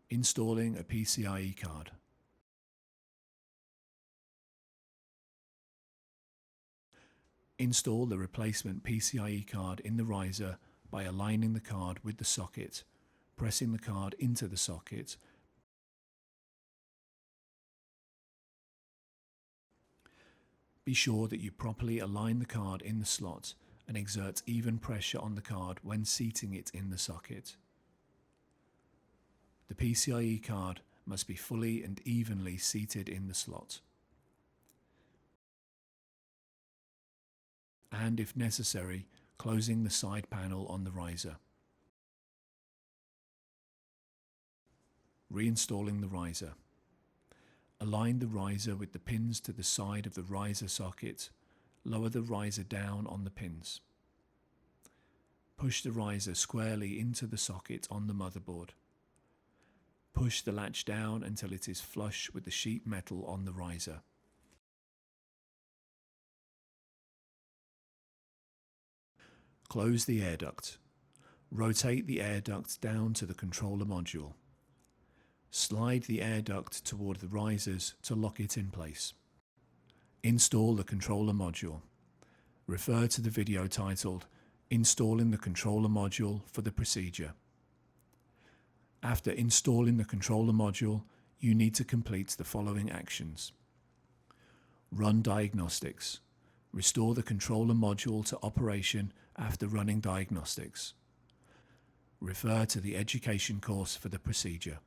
Installing a PCIe card. Install the replacement PCIe card in the riser by aligning the card with the socket, pressing the card into the socket, be sure that you properly align the card in the slot and exert even pressure on the card when seating it in the socket. The PCIe card must be fully and evenly seated in the slot. And if necessary, closing the side panel on the riser. Reinstalling the riser. Align the riser with the pins to the side of the riser socket. Lower the riser down on the pins. Push the riser squarely into the socket on the motherboard. Push the latch down until it is flush with the sheet metal on the riser. Close the air duct. Rotate the air duct down to the controller module. Slide the air duct toward the risers to lock it in place. Install the controller module. Refer to the video titled Installing the Controller Module for the procedure. After installing the controller module, you need to complete the following actions. Run diagnostics. Restore the controller module to operation after running diagnostics. Refer to the education course for the procedure.